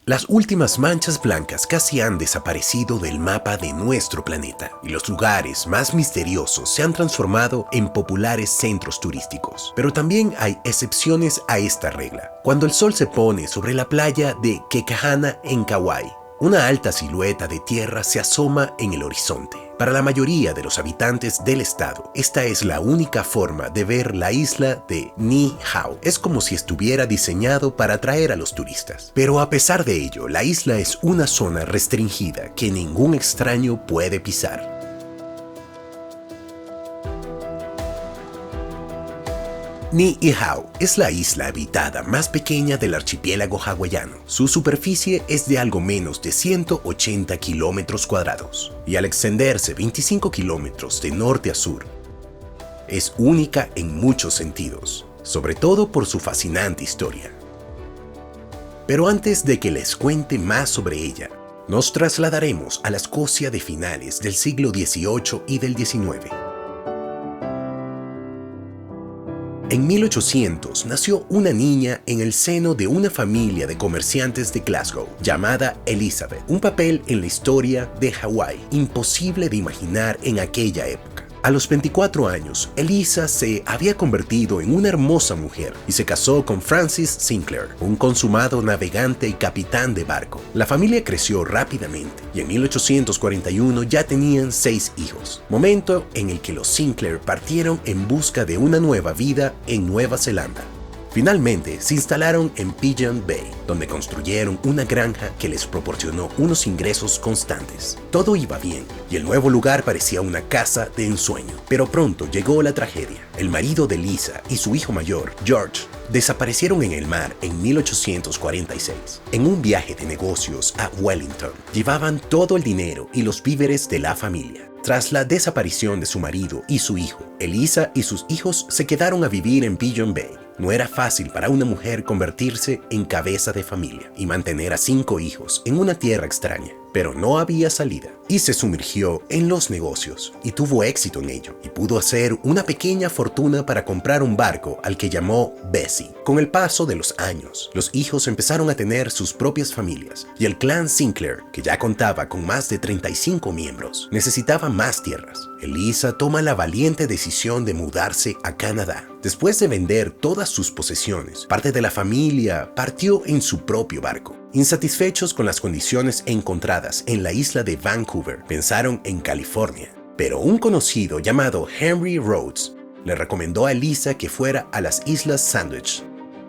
Las últimas manchas blancas casi han desaparecido del mapa de nuestro planeta y los lugares más misteriosos se han transformado en populares centros turísticos. Pero también hay excepciones a esta regla. Cuando el sol se pone sobre la playa de Kekahana en Kauai, una alta silueta de tierra se asoma en el horizonte. Para la mayoría de los habitantes del estado, esta es la única forma de ver la isla de Niihau. Es como si estuviera diseñado para atraer a los turistas. Pero a pesar de ello, la isla es una zona restringida que ningún extraño puede pisar. Niihau es la isla habitada más pequeña del archipiélago hawaiano. Su superficie es de algo menos de 180 kilómetros cuadrados y al extenderse 25 kilómetros de norte a sur, es única en muchos sentidos, sobre todo por su fascinante historia. Pero antes de que les cuente más sobre ella, nos trasladaremos a la Escocia de finales del siglo XVIII y del XIX. En 1800 nació una niña en el seno de una familia de comerciantes de Glasgow llamada Elizabeth, un papel en la historia de Hawái imposible de imaginar en aquella época. A los 24 años, Eliza se había convertido en una hermosa mujer y se casó con Francis Sinclair, un consumado navegante y capitán de barco. La familia creció rápidamente y en 1841 ya tenían 6 hijos, momento en el que los Sinclair partieron en busca de una nueva vida en Nueva Zelanda. Finalmente, se instalaron en Pigeon Bay, donde construyeron una granja que les proporcionó unos ingresos constantes. Todo iba bien, y el nuevo lugar parecía una casa de ensueño. Pero pronto llegó la tragedia. El marido de Lisa y su hijo mayor, George, desaparecieron en el mar en 1846. En un viaje de negocios a Wellington, llevaban todo el dinero y los víveres de la familia. Tras la desaparición de su marido y su hijo, Eliza y sus hijos se quedaron a vivir en Pigeon Bay. No era fácil para una mujer convertirse en cabeza de familia y mantener a 5 hijos en una tierra extraña, pero no había salida. Y se sumergió en los negocios y tuvo éxito en ello y pudo hacer una pequeña fortuna para comprar un barco al que llamó Bessie. Con el paso de los años, los hijos empezaron a tener sus propias familias y el clan Sinclair, que ya contaba con más de 35 miembros, necesitaba más tierras. Eliza toma la valiente decisión de mudarse a Canadá. Después de vender todas sus posesiones, parte de la familia partió en su propio barco. Insatisfechos con las condiciones encontradas en la isla de Vancouver, pensaron en California. Pero un conocido llamado Henry Rhodes le recomendó a Eliza que fuera a las Islas Sandwich,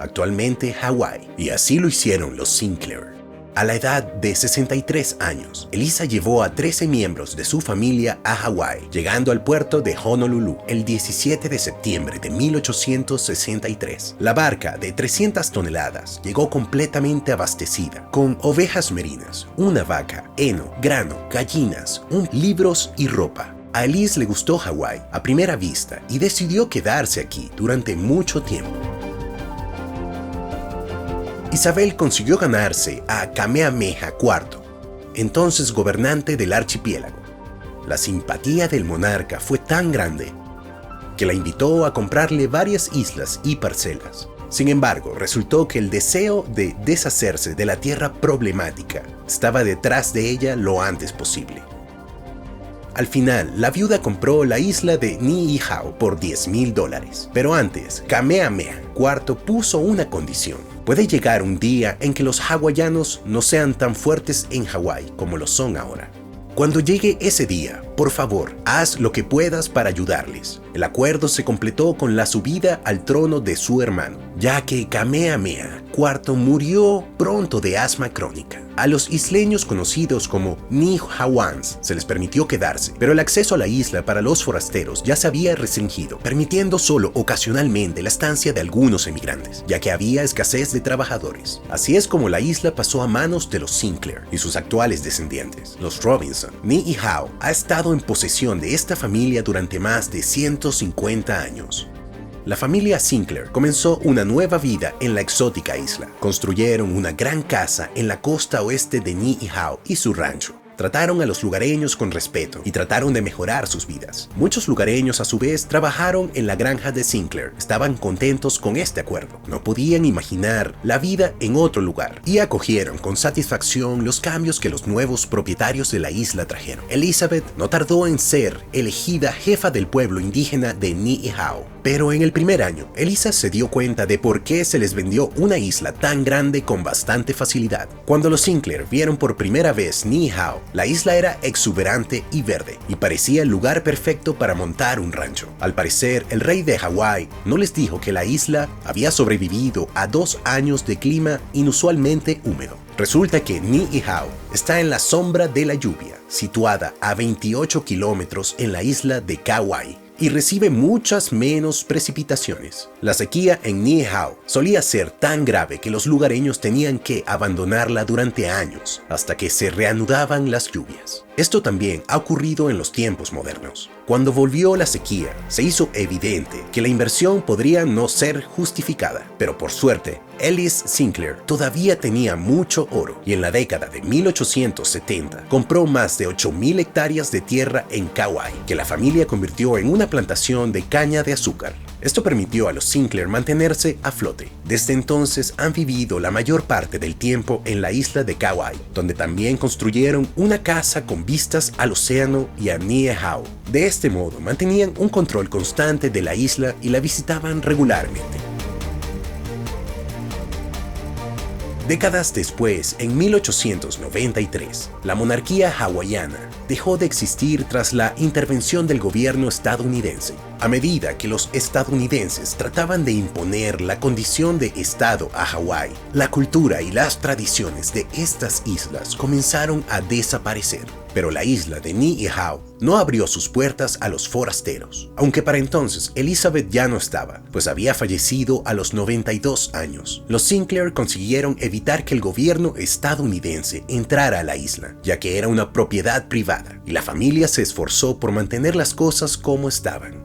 actualmente Hawái, y así lo hicieron los Sinclair. A la edad de 63 años, Eliza llevó a 13 miembros de su familia a Hawái, llegando al puerto de Honolulu el 17 de septiembre de 1863. La barca de 300 toneladas llegó completamente abastecida, con ovejas merinas, una vaca, heno, grano, gallinas, libros y ropa. A Eliza le gustó Hawái a primera vista y decidió quedarse aquí durante mucho tiempo. Isabel consiguió ganarse a Kamehameha IV, entonces gobernante del archipiélago. La simpatía del monarca fue tan grande que la invitó a comprarle varias islas y parcelas. Sin embargo, resultó que el deseo de deshacerse de la tierra problemática estaba detrás de ella lo antes posible. Al final, la viuda compró la isla de Niihau por $10,000. Pero antes, Kamehameha IV puso una condición. Puede llegar un día en que los hawaianos no sean tan fuertes en Hawái como lo son ahora. Cuando llegue ese día, por favor, haz lo que puedas para ayudarles. El acuerdo se completó con la subida al trono de su hermano, ya que Kamehameha IV murió pronto de asma crónica. A los isleños conocidos como Niihauans se les permitió quedarse, pero el acceso a la isla para los forasteros ya se había restringido, permitiendo solo ocasionalmente la estancia de algunos emigrantes, ya que había escasez de trabajadores. Así es como la isla pasó a manos de los Sinclair y sus actuales descendientes, los Robinson. Niihau ha estado en posesión de esta familia durante más de 150 años. La familia Sinclair comenzó una nueva vida en la exótica isla. Construyeron una gran casa en la costa oeste de Niihau y su rancho. Trataron a los lugareños con respeto y trataron de mejorar sus vidas. Muchos lugareños a su vez trabajaron en la granja de Sinclair. Estaban contentos con este acuerdo. No podían imaginar la vida en otro lugar y acogieron con satisfacción los cambios que los nuevos propietarios de la isla trajeron. Elizabeth no tardó en ser elegida jefa del pueblo indígena de Niihau. Pero en el primer año, Elisa se dio cuenta de por qué se les vendió una isla tan grande con bastante facilidad. Cuando los Sinclair vieron por primera vez Niihau, la isla era exuberante y verde, y parecía el lugar perfecto para montar un rancho. Al parecer, el rey de Hawái no les dijo que la isla había sobrevivido a 2 años de clima inusualmente húmedo. Resulta que Niihau está en la sombra de la lluvia, situada a 28 kilómetros en la isla de Kauai, y recibe muchas menos precipitaciones. La sequía en Niihau solía ser tan grave que los lugareños tenían que abandonarla durante años hasta que se reanudaban las lluvias. Esto también ha ocurrido en los tiempos modernos. Cuando volvió la sequía, se hizo evidente que la inversión podría no ser justificada, pero por suerte, Ellis Sinclair todavía tenía mucho oro y en la década de 1870 compró más de 8,000 hectáreas de tierra en Kauai, que la familia convirtió en una plantación de caña de azúcar. Esto permitió a los Sinclair mantenerse a flote. Desde entonces han vivido la mayor parte del tiempo en la isla de Kauai, donde también construyeron una casa con vistas al océano y a Niihau. De este modo mantenían un control constante de la isla y la visitaban regularmente. Décadas después, en 1893, la monarquía hawaiana dejó de existir tras la intervención del gobierno estadounidense. A medida que los estadounidenses trataban de imponer la condición de Estado a Hawái, la cultura y las tradiciones de estas islas comenzaron a desaparecer. Pero la isla de Niihau no abrió sus puertas a los forasteros, aunque para entonces Elizabeth ya no estaba, pues había fallecido a los 92 años. Los Sinclair consiguieron evitar que el gobierno estadounidense entrara a la isla, ya que era una propiedad privada, y la familia se esforzó por mantener las cosas como estaban.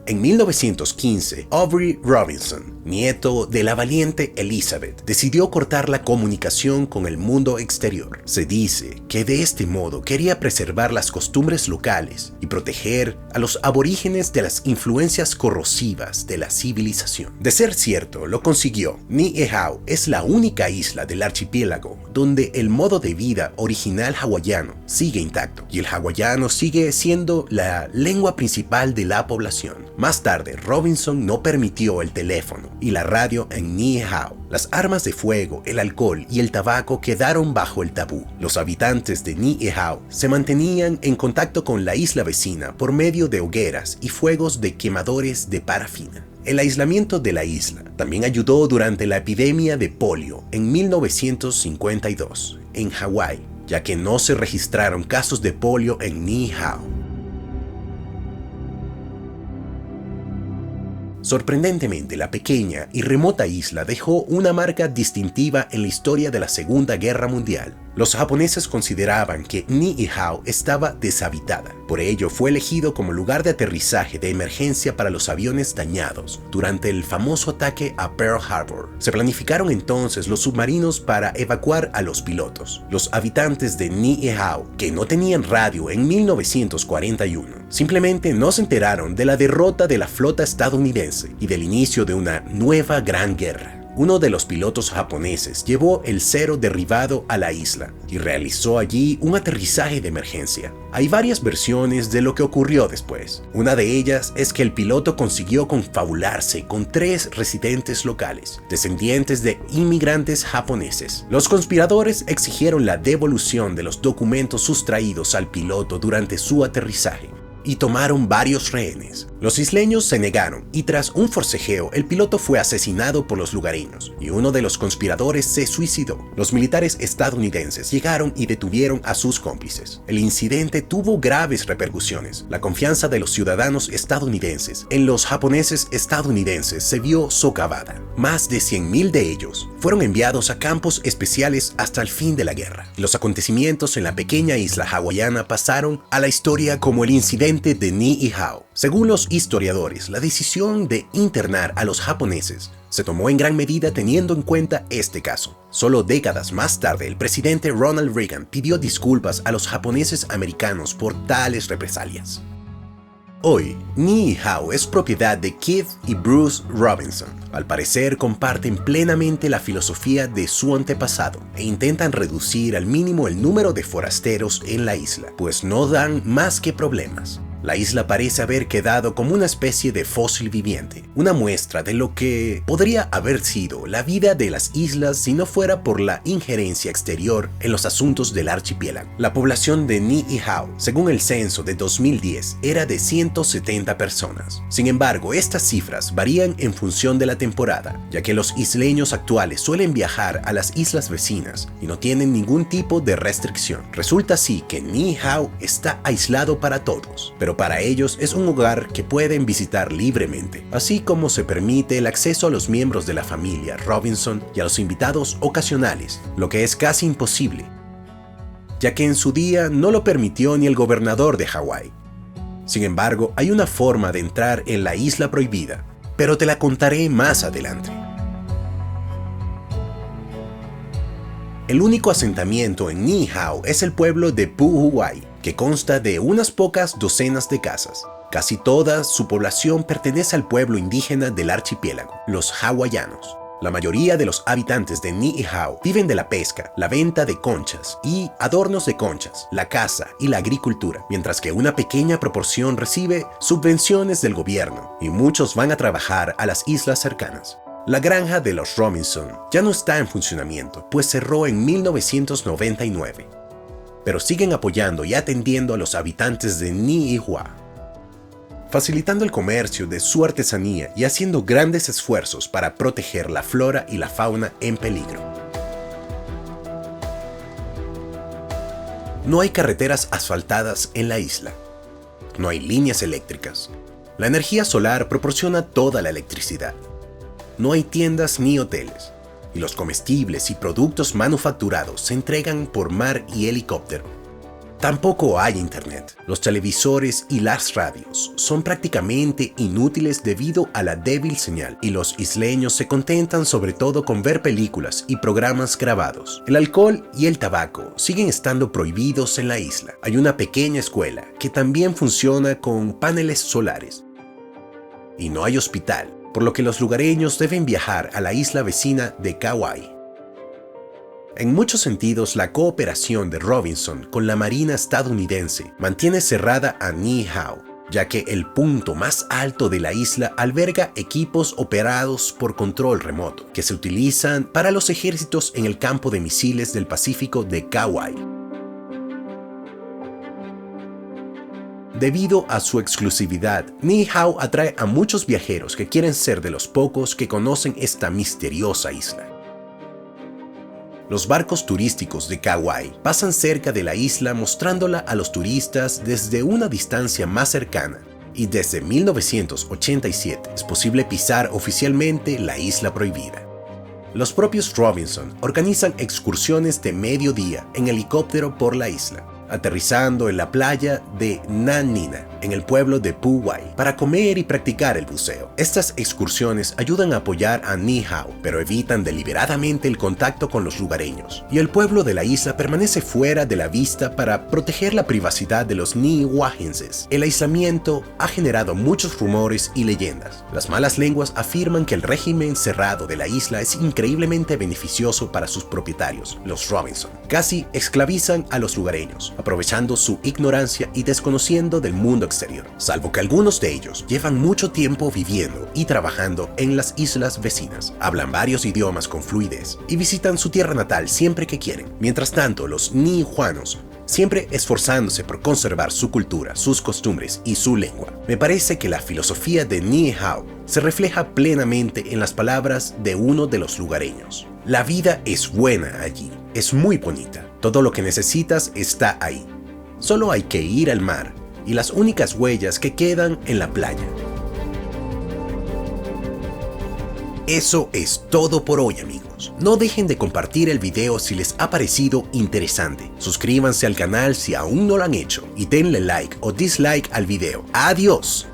En 1915, Aubrey Robinson, nieto de la valiente Elizabeth, decidió cortar la comunicación con el mundo exterior. Se dice que de este modo quería preservar las costumbres locales y proteger a los aborígenes de las influencias corrosivas de la civilización. De ser cierto, lo consiguió. Niihau es la única isla del archipiélago donde el modo de vida original hawaiano sigue intacto y el hawaiano sigue siendo la lengua principal de la población. Más tarde, Robinson no permitió el teléfono y la radio en Niihau. Las armas de fuego, el alcohol y el tabaco quedaron bajo el tabú. Los habitantes de Niihau se mantenían en contacto con la isla vecina por medio de hogueras y fuegos de quemadores de parafina. El aislamiento de la isla también ayudó durante la epidemia de polio en 1952 en Hawái, ya que no se registraron casos de polio en Niihau. Sorprendentemente, la pequeña y remota isla dejó una marca distintiva en la historia de la Segunda Guerra Mundial. Los japoneses consideraban que Niihau estaba deshabitada. Por ello, fue elegido como lugar de aterrizaje de emergencia para los aviones dañados durante el famoso ataque a Pearl Harbor. Se planificaron entonces los submarinos para evacuar a los pilotos. Los habitantes de Niihau, que no tenían radio en 1941, simplemente no se enteraron de la derrota de la flota estadounidense y del inicio de una nueva gran guerra. Uno de los pilotos japoneses llevó el Zero derribado a la isla y realizó allí un aterrizaje de emergencia. Hay varias versiones de lo que ocurrió después. Una de ellas es que el piloto consiguió confabularse con 3 residentes locales, descendientes de inmigrantes japoneses. Los conspiradores exigieron la devolución de los documentos sustraídos al piloto durante su aterrizaje y tomaron varios rehenes. Los isleños se negaron y tras un forcejeo el piloto fue asesinado por los lugareños y uno de los conspiradores se suicidó. Los militares estadounidenses llegaron y detuvieron a sus cómplices. El incidente tuvo graves repercusiones. La confianza de los ciudadanos estadounidenses en los japoneses estadounidenses se vio socavada. Más de 100,000 de ellos fueron enviados a campos especiales hasta el fin de la guerra. Los acontecimientos en la pequeña isla hawaiana pasaron a la historia como el incidente de Niihau. Según los historiadores, la decisión de internar a los japoneses se tomó en gran medida teniendo en cuenta este caso. Solo décadas más tarde, el presidente Ronald Reagan pidió disculpas a los japoneses americanos por tales represalias. Hoy, Niihau es propiedad de Keith y Bruce Robinson. Al parecer comparten plenamente la filosofía de su antepasado e intentan reducir al mínimo el número de forasteros en la isla, pues no dan más que problemas. La isla parece haber quedado como una especie de fósil viviente, una muestra de lo que podría haber sido la vida de las islas si no fuera por la injerencia exterior en los asuntos del archipiélago. La población de Niihau, según el censo de 2010, era de 170 personas. Sin embargo, estas cifras varían en función de la temporada, ya que los isleños actuales suelen viajar a las islas vecinas y no tienen ningún tipo de restricción. Resulta así que Niihau está aislado para todos, pero para ellos es un lugar que pueden visitar libremente, así como se permite el acceso a los miembros de la familia Robinson y a los invitados ocasionales, lo que es casi imposible, ya que en su día no lo permitió ni el gobernador de Hawái. Sin embargo, hay una forma de entrar en la isla prohibida, pero te la contaré más adelante. El único asentamiento en Niihau es el pueblo de Pu'uwai, que consta de unas pocas docenas de casas. Casi toda su población pertenece al pueblo indígena del archipiélago, los hawaianos. La mayoría de los habitantes de Niihau viven de la pesca, la venta de conchas y adornos de conchas, la caza y la agricultura, mientras que una pequeña proporción recibe subvenciones del gobierno y muchos van a trabajar a las islas cercanas. La granja de los Robinson ya no está en funcionamiento, pues cerró en 1999. Pero siguen apoyando y atendiendo a los habitantes de Niihau, facilitando el comercio de su artesanía y haciendo grandes esfuerzos para proteger la flora y la fauna en peligro. No hay carreteras asfaltadas en la isla. No hay líneas eléctricas. La energía solar proporciona toda la electricidad. No hay tiendas ni hoteles. Y los comestibles y productos manufacturados se entregan por mar y helicóptero. Tampoco hay internet. Los televisores y las radios son prácticamente inútiles debido a la débil señal, y los isleños se contentan sobre todo con ver películas y programas grabados. El alcohol y el tabaco siguen estando prohibidos en la isla. Hay una pequeña escuela que también funciona con paneles solares. Y no hay hospital, por lo que los lugareños deben viajar a la isla vecina de Kauai. En muchos sentidos, la cooperación de Robinson con la Marina estadounidense mantiene cerrada a Niihau, ya que el punto más alto de la isla alberga equipos operados por control remoto, que se utilizan para los ejércitos en el campo de misiles del Pacífico de Kauai. Debido a su exclusividad, Niihau atrae a muchos viajeros que quieren ser de los pocos que conocen esta misteriosa isla. Los barcos turísticos de Kauai pasan cerca de la isla mostrándola a los turistas desde una distancia más cercana, y desde 1987 es posible pisar oficialmente la isla prohibida. Los propios Robinson organizan excursiones de mediodía en helicóptero por la isla, aterrizando en la playa de Nanina, en el pueblo de Pu'uwai, para comer y practicar el buceo. Estas excursiones ayudan a apoyar a Niihau, pero evitan deliberadamente el contacto con los lugareños, y el pueblo de la isla permanece fuera de la vista para proteger la privacidad de los niihuajenses. El aislamiento ha generado muchos rumores y leyendas. Las malas lenguas afirman que el régimen cerrado de la isla es increíblemente beneficioso para sus propietarios, los Robinson. Casi esclavizan a los lugareños, aprovechando su ignorancia y desconociendo del mundo exterior, salvo que algunos de ellos llevan mucho tiempo viviendo y trabajando en las islas vecinas, hablan varios idiomas con fluidez y visitan su tierra natal siempre que quieren. Mientras tanto, los niihuanos, siempre esforzándose por conservar su cultura, sus costumbres y su lengua. Me parece que la filosofía de Niihau se refleja plenamente en las palabras de uno de los lugareños. La vida es buena allí, es muy bonita. Todo lo que necesitas está ahí. Solo hay que ir al mar y las únicas huellas que quedan en la playa. Eso es todo por hoy, amigos. No dejen de compartir el video si les ha parecido interesante. Suscríbanse al canal si aún no lo han hecho y denle like o dislike al video. ¡Adiós!